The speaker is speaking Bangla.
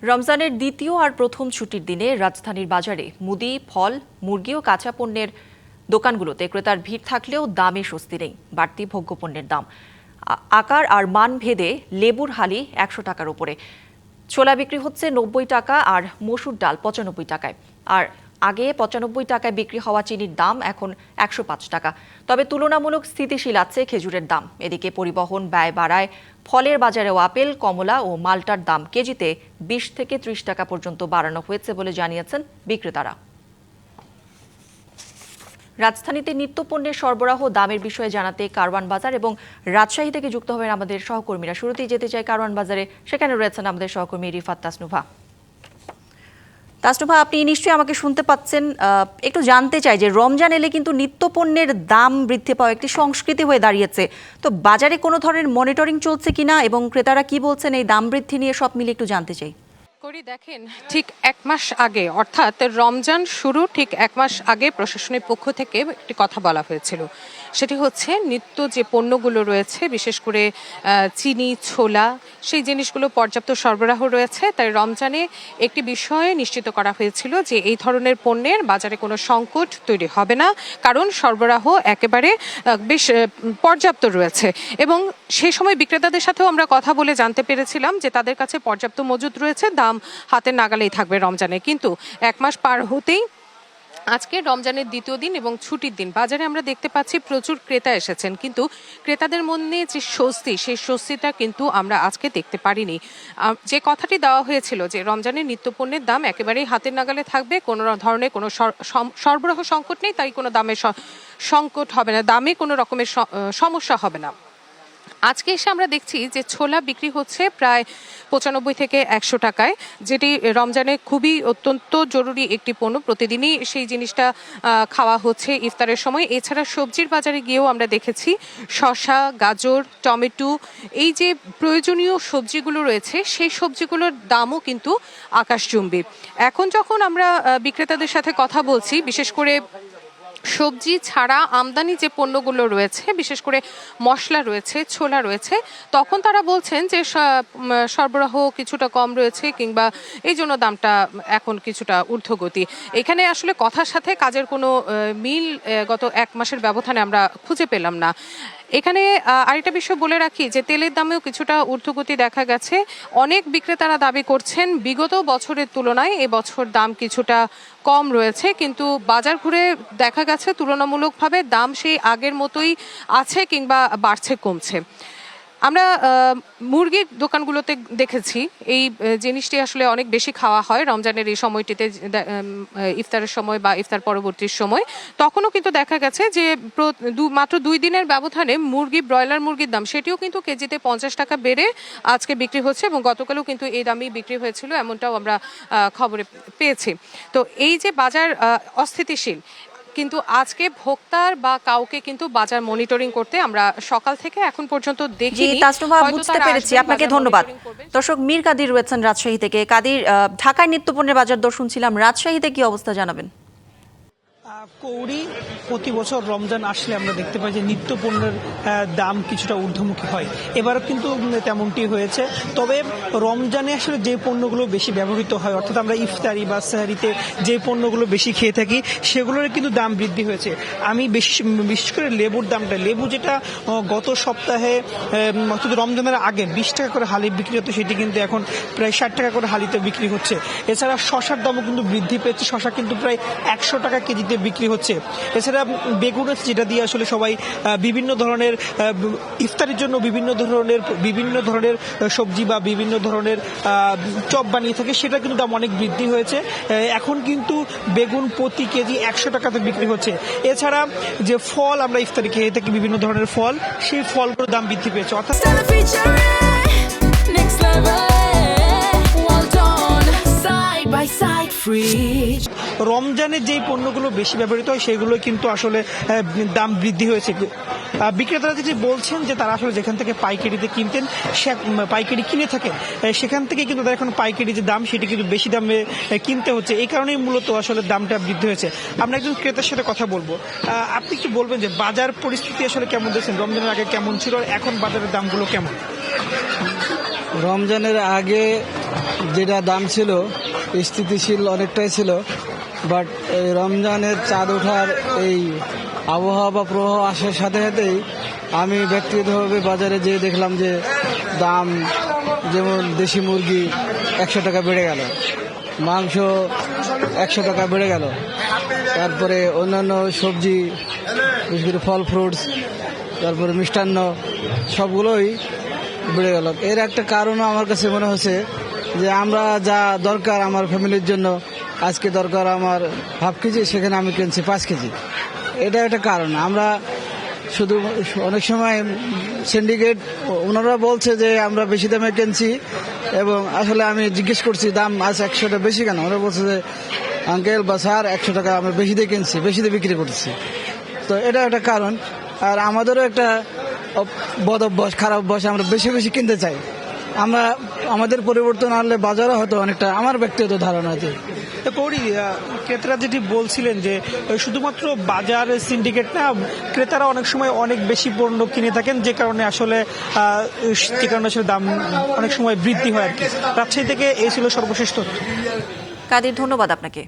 রমজানের দ্বিতীয় আর প্রথম ছুটির দিনে রাজধানীর বাজারে মুদি, ফল, মুরগি ও কাঁচা পণ্যের দোকানগুলোতে ক্রেতার ভিড় থাকলেও দামে স্বস্তি নেই। বাড়তি ভোগ্যপণ্যের দাম আকার আর মান ভেদে লেবুর হালি ১০০ টাকার উপরে, ছোলা বিক্রি হচ্ছে ৯০ টাকা আর মসুর ডাল ৯৫ টাকায়। আর আগে ৯৫ টাকায় বিক্রি হওয়া চিনির দাম এখন ১০৫ টাকা। তবে তুলনামূলক স্থিতিশীল আছে খেজুরের দাম। এদিকে পরিবহন ব্যয় বাড়ায় ফলের বাজারেও আপেল, কমলা ও মাল্টার দাম কেজিতে ২০ থেকে ৩০ টাকা পর্যন্ত বাড়ানো হয়েছে বলে জানিয়েছেন বিক্রেতারা। রাজধানীতে নিত্যপণ্যের সরবরাহ দামের বিষয়ে জানাতে কারওয়ান বাজার এবং রাজশাহী থেকে যুক্ত হবেন আমাদের সহকর্মীরা। শুরুতেই যেতে চাই কারওয়ান বাজারে, সেখানে রয়েছেন আমাদের সহকর্মী রিফাত তাসনুভা। তাসনুভা, আপনি নিশ্চয়ই আমাকে শুনতে পাচ্ছেন। একটু জানতে চাই যে রমজান এলে কিন্তু নিত্যপণ্যের দাম বৃদ্ধি পাওয়া একটি সংস্কৃতি হয়ে দাঁড়িয়েছে, তো বাজারে কোনো ধরনের মনিটরিং চলছে কিনা এবং ক্রেতারা কি বলছেন এই দাম বৃদ্ধি নিয়ে, সব মিলে একটু জানতে চাই। দেখেন, ঠিক ১ মাস আগে অর্থাৎ রমজান শুরু ঠিক ১ মাস আগে প্রশাসনের পক্ষ থেকে একটি কথা বলা হয়েছিল। সেটি হচ্ছে নিত্য যে পণ্যগুলো রয়েছে, বিশেষ করে চিনি, ছোলা, সেই জিনিসগুলো পর্যাপ্ত সরবরাহ রয়েছে। তাই রমজানে একটি বিষয় নিশ্চিত করা হয়েছিল যে এই ধরনের পণ্যের বাজারে কোনো সংকট তৈরি হবে না, কারণ সরবরাহ একেবারে বেশ পর্যাপ্ত রয়েছে। এবং সেই সময় বিক্রেতাদের সাথেও আমরা কথা বলে জানতে পেরেছিলাম যে তাদের কাছে পর্যাপ্ত মজুদ রয়েছে, দাম হাতের নাগালেই থাকবে রমজানে। কিন্তু ১ মাস পার হতেই আজকে রমজানের দ্বিতীয় দিন এবং ছুটির দিন, বাজারে আমরা দেখতে পাচ্ছি প্রচুর ক্রেতা এসেছেন, কিন্তু ক্রেতাদের মধ্যে যে স্বস্তি, সেই স্বস্তিটা কিন্তু আমরা আজকে দেখতে পারিনি। যে কথাটি দেওয়া হয়েছিল যে রমজানের নিত্যপণ্যের দাম একেবারেই হাতের নাগালে থাকবে, কোনো ধরনের কোনো সরবরাহ সংকট নেই, তাই কোনো দামের সংকট হবে না, দামে কোনো রকমের সমস্যা হবে না। আজকে এসে আমরা দেখছি যে ছোলা বিক্রি হচ্ছে প্রায় ৯৫ থেকে ১০০ টাকায়, যেটি রমজানে খুবই অত্যন্ত জরুরি একটি পণ্য। প্রতিদিনই সেই জিনিসটা খাওয়া হচ্ছে ইফতারের সময়। এছাড়া সবজির বাজারে গিয়েও আমরা দেখেছি শসা, গাজর, টমেটো, এই যে প্রয়োজনীয় সবজিগুলো রয়েছে, সেই সবজিগুলোর দামও কিন্তু আকাশচুম্বী। এখন যখন আমরা বিক্রেতাদের সাথে কথা বলছি, বিশেষ করে সবজি ছাড়া আমদানি যে পণ্যগুলো রয়েছে, বিশেষ করে মশলা রয়েছে, ছোলা রয়েছে, তখন তারা বলছেন যে সরবরাহ কিছুটা কম রয়েছে, কিংবা এই জন্য দামটা এখন কিছুটা ঊর্ধ্বগতি। এখানে আসলে কথার সাথে কাজের কোনো মিল গত ১ মাসের ব্যবধানে আমরা খুঁজে পেলাম না। এখানে আরেকটা বিষয় বলে রাখি যে তেলের দামেও কিছুটা ঊর্ধ্বগতি দেখা গেছে। অনেক বিক্রেতারা দাবি করছেন বিগত বছরের তুলনায় এবছর দাম কিছুটা কম রয়েছে, কিন্তু বাজার ঘুরে দেখা গেছে তুলনামূলকভাবে দাম সেই আগের মতোই আছে, কিংবা বাড়ছে কমছে। আমরা মুরগির দোকানগুলোতে দেখেছি এই জিনিসটি আসলে অনেক বেশি খাওয়া হয় রমজানের এই সময়টিতে, ইফতারের সময় বা ইফতার পরবর্তী সময়। তখনও কিন্তু দেখা গেছে যে মাত্র ২ দিনের ব্যবধানে ব্রয়লার মুরগির দাম সেটিও কিন্তু কেজিতে ৫০ টাকা বেড়ে আজকে বিক্রি হচ্ছে, এবং গতকালও কিন্তু এই দামই বিক্রি হয়েছিল, এমনটাও আমরা খবরে পেয়েছি। তো এই যে বাজার অস্থিতিশীল, কিন্তু আজকে ভোক্তার বা কাউকে কিন্তু বাজার মনিটরিং করতে আমরা সকাল থেকে এখন পর্যন্ত দেখিনি। বুঝতে পেরেছি, আপনাকে ধন্যবাদ। দর্শক, মীর কাদির রয়েছেন রাজশাহী থেকে। কাদির, ঢাকায় নিত্যপণ্যের বাজার দর শুনছিলাম, রাজশাহীতে কি অবস্থা জানাবেন? কৌড়ি, প্রতি বছর রমজান আসলে আমরা দেখতে পাই যে নিত্য পণ্যের দাম কিছুটা ঊর্ধ্বমুখী হয়। এবারও কিন্তু তেমনটি হয়েছে। তবে রমজানে আসলে যে পণ্যগুলো বেশি ব্যবহৃত হয়, অর্থাৎ আমরা ইফতারি বা সাহারিতে যে পণ্যগুলো বেশি খেয়ে থাকি, সেগুলোর কিন্তু দাম বৃদ্ধি হয়েছে। আমি বিশেষ করে লেবুর দামটা, লেবু যেটা গত সপ্তাহে অর্থাৎ রমজানের আগে ২০ টাকা করে হালি বিক্রি হতো, সেটি কিন্তু এখন প্রায় ৬০ টাকা করে হালিতে বিক্রি হচ্ছে। এছাড়া শশার দামও কিন্তু বৃদ্ধি পেয়েছে, শশা কিন্তু প্রায় ১০০ টাকা কেজিতে বিক্রি হচ্ছে। এছাড়া বেগুন, যেটা দিয়ে আসলে সবাই বিভিন্ন ধরনের ইফতারির জন্য বিভিন্ন ধরনের সবজি বা বিভিন্ন ধরনের চপ বানিয়ে থাকে, সেটা কিন্তু দাম অনেক বৃদ্ধি হয়েছে। এখন কিন্তু বেগুন প্রতি কেজি ১০০ টাকাতে বিক্রি হচ্ছে। এছাড়া যে ফল আমরা ইফতারি খেয়ে থাকি, বিভিন্ন ধরনের ফল, সেই ফলগুলোর দাম বৃদ্ধি পেয়েছে। অর্থাৎ রমজানের যেই পণ্যগুলো বেশি ব্যবহৃত হয় সেগুলো কিন্তু আসলে দাম বৃদ্ধি হয়েছে। বিক্রেতারা যেটি বলছেন যে তারা আসলে যেখান থেকে পাইকারিতে কিনতেন, পাইকারি কিনে থাকেন, সেখান থেকে কিন্তু তাদের এখন পাইকারি যে দাম সেটি কিন্তু বেশি দামে কিনতে হচ্ছে। এই কারণেই মূলত আসলে দামটা বৃদ্ধি হয়েছে। আমরা একজন ক্রেতার সাথে কথা বলবো। আপনি কি বলবেন যে বাজার পরিস্থিতি আসলে কেমন দেখছেন? রমজানের আগে কেমন ছিল, এখন বাজারের দামগুলো কেমন? রমজানের আগে যেটা দাম ছিল স্থিতিশীল অনেকটাই ছিল, বাট এই রমজানের চাঁদ ওঠার এই আবহাওয়া বা প্রবাহ আসার সাথে সাথেই আমি ব্যক্তিগতভাবে বাজারে যেয়ে দেখলাম যে দাম, যেমন দেশি মুরগি 100 টাকা বেড়ে গেল, মাংস 100 টাকা বেড়ে গেল, তারপরে অন্যান্য সবজি, বিশেষ করে ফল ফ্রুটস, তারপরে মিষ্টান্ন সবগুলোই বেড়ে গেল। এর একটা কারণও আমার কাছে মনে হচ্ছে যে আমরা যা দরকার আমার ফ্যামিলির জন্য, আজকে দরকার আমার হাফ কেজি, সেখানে আমি কিনছি 5 কেজি। এটা একটা কারণ। আমরা শুধু অনেক সময় সিন্ডিকেট ওনারা বলছে যে আমরা বেশি দামে কিনছি, এবং আসলে আমি জিজ্ঞেস করছি দাম আজ 100 টাকা বেশি কেন, ওরা বলছে যে আঙ্কেল বা স্যার 100 টাকা আমরা বেশি দিয়ে কিনছি, বেশি দিয়ে বিক্রি করছি। তো এটা একটা কারণ। আর আমাদেরও একটা বদ অভ্যাস, খারাপ অভ্যাস, আমরা বেশি বেশি কিনতে চাই। আমরা আমাদের পরিবর্তন আনলে বাজারও হয়তো অনেকটা, আমার ব্যক্তিগত ধারণা আছে। তো কৌড়ি, ক্রেতারা যেটি বলছিলেন যে শুধুমাত্র বাজার সিন্ডিকেট না, ক্রেতারা অনেক সময় অনেক বেশি পণ্য কিনে থাকেন, যে কারণে আসলে দাম অনেক সময় বৃদ্ধি হয় আর কি। রাজশাহী থেকে এই ছিল সর্বশেষ তথ্য। কাদির, ধন্যবাদ আপনাকে।